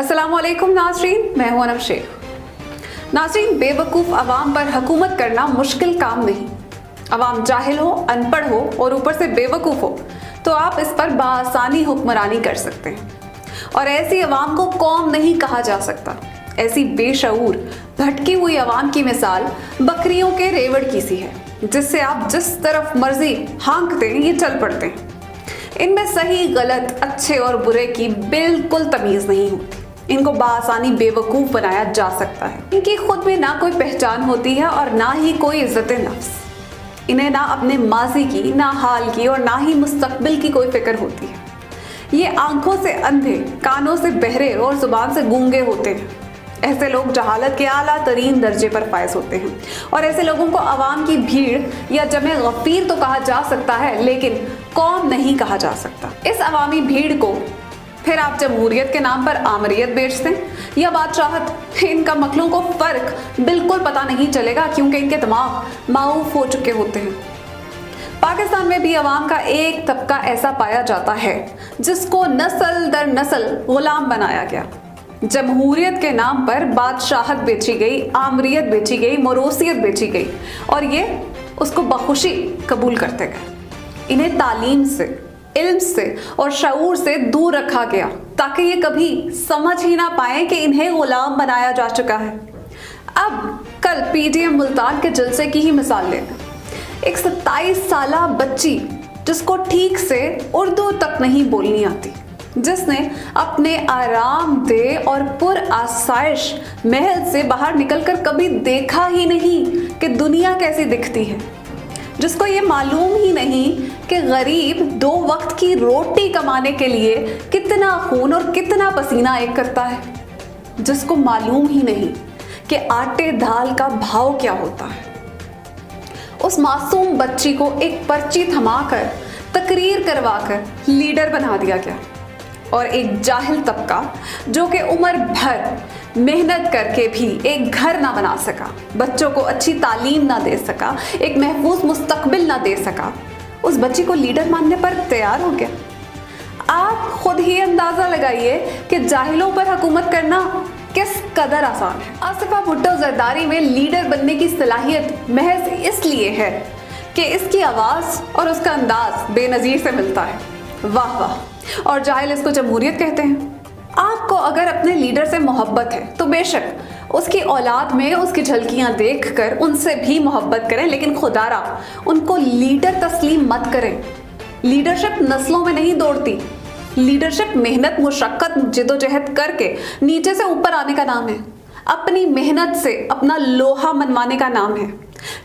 अस्सलाम वालेकुम नाज़रीन, मैं हूं अनम शेख। नाज़रीन, बेवकूफ़ अवाम पर हुकूमत करना मुश्किल काम नहीं। अवाम जाहिल हो, अनपढ़ हो और ऊपर से बेवकूफ़ हो तो आप इस पर बआसानी हुक्मरानी कर सकते हैं। और ऐसी अवाम को कौम नहीं कहा जा सकता। ऐसी बेशऊर भटकी हुई अवाम की मिसाल बकरियों के रेवड़ की सी है, जिससे आप जिस तरफ मर्जी हाँकते हैं ये चल पड़ते हैं। इनमें सही गलत, अच्छे और बुरे की बिल्कुल तमीज़ नहीं होती। इनको बआसानी बेवकूफ़ बनाया जा सकता है। इनकी खुद में ना कोई पहचान होती है और ना ही कोई इज्जत नफ्स। इन्हें ना अपने माजी की, ना हाल की और ना ही मुस्तकबिल की कोई फिक्र होती है। ये आंखों से अंधे, कानों से बहरे और जुबान से गूंगे होते हैं। ऐसे लोग जहालत के आला तरीन दर्जे पर फायज होते हैं और ऐसे लोगों को अवाम की भीड़ या जमे गफीर तो कहा जा सकता है, लेकिन कौम नहीं कहा जा सकता। इस अवामी भीड़ को फिर आप जमहूरियत के नाम पर आमरीयत बेचते हैं या बादशाहत, इनका मकलों को फर्क बिल्कुल पता नहीं चलेगा, क्योंकि इनके दिमाग माऊफ हो चुके होते हैं। पाकिस्तान में भी अवाम का एक तबका ऐसा पाया जाता है जिसको नस्ल दर नस्ल गुलाम बनाया गया। जमहूरियत के नाम पर बादशाहत बेची गई, आमरीयत बेची गई, मोरोसियत बेची गई और ये उसको बखुशी कबूल करते गए। इन्हें तालीम से, इल्म से और शऊर से दूर रखा गया ताकि ये कभी समझ ही ना पाए कि इन्हें गुलाम बनाया जा चुका है। अब कल पीटीएम मुल्तान के जलसे की ही मिसाल ले लें। एक 27 साला बच्ची जिसको ठीक से उर्दू तक नहीं बोलनी आती, जिसने अपने आरामदेह और पुर आसाइश महल से बाहर निकलकर कभी देखा ही नहीं कि दुनिया कैसी दिखती है, जिसको ये मालूम ही नहीं कि गरीब 2 वक्त की रोटी कमाने के लिए कितना खून और कितना पसीना एक करता है, जिसको मालूम ही नहीं कि आटे दाल का भाव क्या होता है। उस मासूम बच्ची को एक पर्ची थमाकर, तकरीर करवाकर लीडर बना दिया गया और एक जाहिल तबका जो कि उम्र भर मेहनत करके भी एक घर ना बना सका, बच्चों को अच्छी तालीम ना दे सका, एक महफूज मुस्तकबिल ना दे सका, उस बच्ची को लीडर मानने पर तैयार हो गया। आप खुद ही अंदाजा लगाइए कि जाहिलों पर हुकूमत करना किस कदर आसान है। आसिफा भुट्टो जरदारी में लीडर बनने की सलाहियत महज इसलिए है कि इसकी आवाज़ और उसका अंदाज बेनज़ीर से मिलता है। वाह वाह। और जाहिल इसको जमहूरियत कहते हैं। आपको अगर अपने लीडर से मोहब्बत है तो बेशक उसकी औलाद में उसकी झलकियां देखकर उनसे भी मोहब्बत करें, लेकिन खुदारा उनको लीडर तस्लीम मत करें। लीडरशिप नस्लों में नहीं दौड़ती। लीडरशिप मेहनत, मुशक्कत, जिदोजहद करके नीचे से ऊपर आने का नाम है। अपनी मेहनत से अपना लोहा मनवाने का नाम है।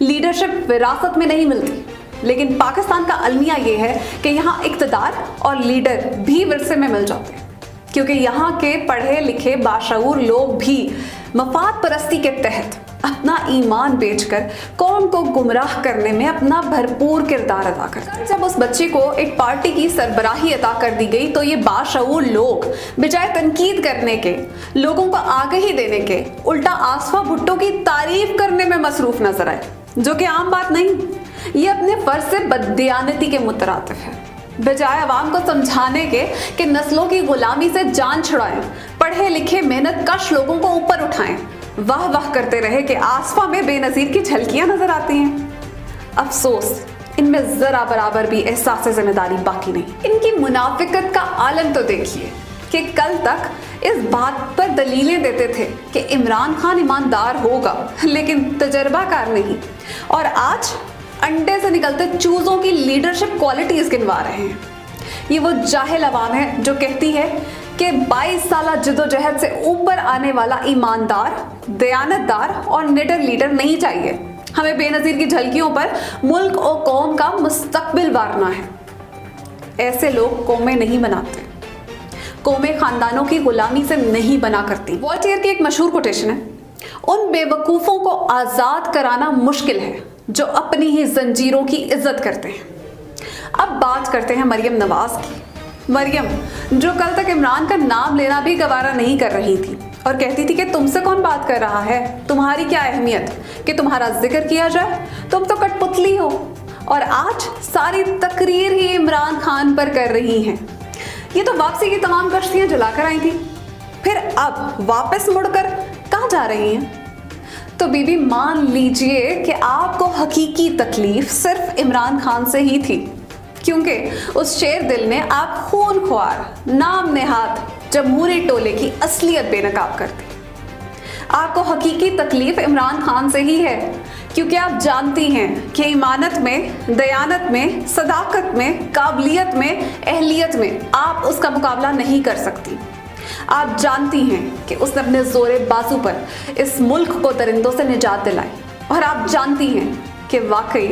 लीडरशिप विरासत में नहीं मिलती। लेकिन पाकिस्तान का अलमिया ये है कि यहाँ इक़्तिदार और लीडर भी विरसे में मिल जाते हैं, क्योंकि यहाँ के पढ़े लिखे बाशऊर लोग भी मफाद परस्ती के तहत अपना ईमान बेचकर कौम को गुमराह करने में अपना भरपूर किरदार अदा करते हैं। जब उस बच्चे को एक पार्टी की सरबराही अता कर दी गई तो ये बाशऊर लोग बजाय तनकीद करने के, लोगों को आगाही देने के, उल्टा आसिफा भुट्टो की तारीफ करने में मसरूफ नजर आए, जो कि आम बात नहीं। ये अपने फर्ज से बददियानती के मुतरातिफ है। बजाय आवाम को समझाने के कि नस्लों की गुलामी से जान छुड़ाएं, पढ़े लिखे मेहनत कश लोगों को ऊपर उठाएं, वाह वाह करते रहे कि आसफा में बेनज़ीर की झलकियां नजर आती हैं। अफसोस, इनमें जरा बराबर भी एहसास जिम्मेदारी बाकी नहीं। इनकी मुनाफिकत का आलम तो देखिए कि कल तक इस बात पर दलीलें देते थे कि इमरान खान ईमानदार होगा लेकिन तजर्बाकार नहीं, और आज अंडे से निकलते चूजों की लीडरशिप क्वालिटीज गिनवा रहे हैं। ये वो जाहिल अवाम है जो कहती है कि 22 साल जिदोजहद से ऊपर आने वाला ईमानदार, दयानतदार और निडर लीडर नहीं चाहिए। हमें बेनज़ीर की झलकियों पर मुल्क और कौम का मुस्तकबिल वारना है। ऐसे लोग कौमें नहीं बनाते। कौमें खानदानों की गुलामी से नहीं बना करती। वॉल्टेयर की एक मशहूर कोटेशन है, उन बेवकूफ़ों को आज़ाद कराना मुश्किल है जो अपनी ही जंजीरों की इज्जत करते हैं। अब बात करते हैं मरियम नवाज की। मरियम जो कल तक इमरान का नाम लेना भी गवारा नहीं कर रही थी और कहती थी कि तुमसे कौन बात कर रहा है, तुम्हारी क्या अहमियत कि तुम्हारा जिक्र किया जाए, तुम तो कठपुतली हो, और आज सारी तकरीर ही इमरान खान पर कर रही हैं। ये तो वापसी की तमाम कश्तियां जलाकर आई थी। फिर अब वापस मुड़कर कहाँ जा रही हैं? तो बीबी मान लीजिए कि आपको हकीकी तकलीफ सिर्फ इमरान खान से ही थी, क्योंकि उस शेर दिल ने आप खूनख्वार नाम नेहाद जमहूरी टोले की असलियत बेनकाब कर दी। आपको हकीकी तकलीफ इमरान खान से ही है, क्योंकि आप जानती हैं कि ईमानत में, दयानत में, सदाकत में, काबिलियत में, अहलियत में आप उसका मुकाबला नहीं कर सकती। आप जानती हैं कि उसने अपने जोरे बाजू पर इस मुल्क को दरिंदों से निजात दिलाई, और आप जानती हैं कि वाकई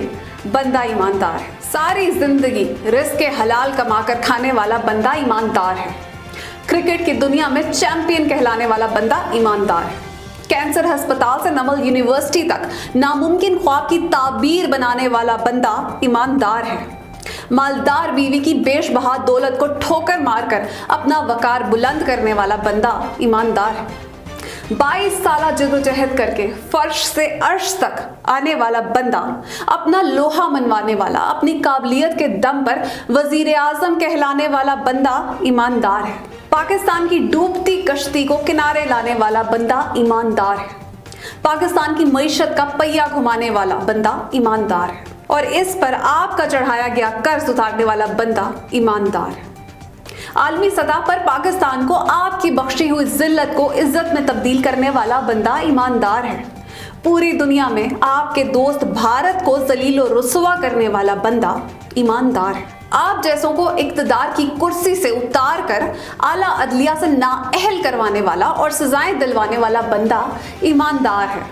बंदा ईमानदार है। सारी जिंदगी रिस्क के हलाल कमाकर खाने वाला बंदा ईमानदार है। क्रिकेट की दुनिया में चैंपियन कहलाने वाला बंदा ईमानदार है। कैंसर अस्पताल से नमल यूनिवर्सिटी तक नामुमकिन ख्वाब की ताबीर बनाने वाला बंदा ईमानदार है। मालदार बीवी की बेशबहा दौलत को ठोकर मारकर अपना वकार बुलंद करने वाला बंदा ईमानदार है। 22 साल जद्दोजहद करके फर्श से अर्श तक आने वाला बंदा, अपना लोहा मनवाने वाला, अपनी काबिलियत के दम पर वजीर आजम कहलाने वाला बंदा ईमानदार है। पाकिस्तान की डूबती कश्ती को किनारे लाने वाला बंदा ईमानदार है। पाकिस्तान की मईशत का पहिया घुमाने वाला बंदा ईमानदार है, और इस पर आपका चढ़ाया गया कर्ज उतारने वाला बंदा ईमानदार है। आलमी सतह पर पाकिस्तान को आपकी बख्शी हुई जिल्लत को इज्जत में तब्दील करने वाला बंदा ईमानदार है। पूरी दुनिया में आपके दोस्त भारत को जलील और रुसवा करने वाला बंदा ईमानदार है। आप जैसों को इक्तदार की कुर्सी से उतार कर आला अदलिया से नाअहल करवाने वाला और सजाएं दिलवाने वाला बंदा ईमानदार है।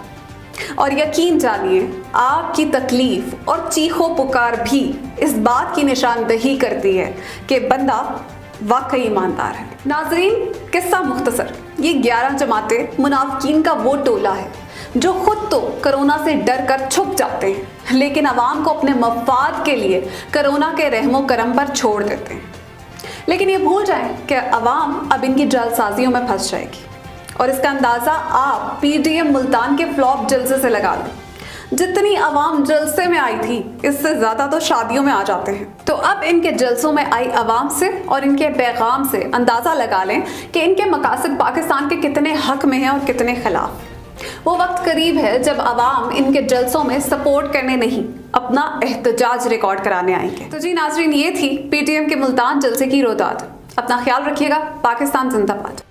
और यकीन जानिए, आपकी तकलीफ और चीखो पुकार भी इस बात की निशानदही करती है कि बंदा वाकई ईमानदार है। नाजरीन, किस्सा मुख्तसर, ये 11 जमाते मुनाफिकीन का वो टोला है जो खुद तो कोरोना से डर कर छुप जाते हैं, लेकिन अवाम को अपने मफाद के लिए कोरोना के रहमो करम पर छोड़ देते हैं। लेकिन ये भूल जाएं कि अवाम अब इनकी जालसाजियों में फंस जाएगी, और इसका अंदाजा आप पीडीएम मुल्तान के फ्लॉप जलसे से लगा लें। जितनी अवाम जलसे में आई थी, इससे ज्यादा तो शादियों में आ जाते हैं। तो अब इनके जलसों में आई अवाम से और इनके पैगाम से अंदाजा लगा लें कि इनके मकासद पाकिस्तान के कितने हक में हैं और कितने खिलाफ। वो वक्त करीब है जब अवाम इनके जलसों में सपोर्ट करने नहीं, अपना एहतजाज रिकॉर्ड कराने आएंगे। तो जी नाजरीन, ये थी पीटीएम के मुल्तान जलसे की रोदाद। अपना ख्याल रखिएगा। पाकिस्तान जिंदाबाद।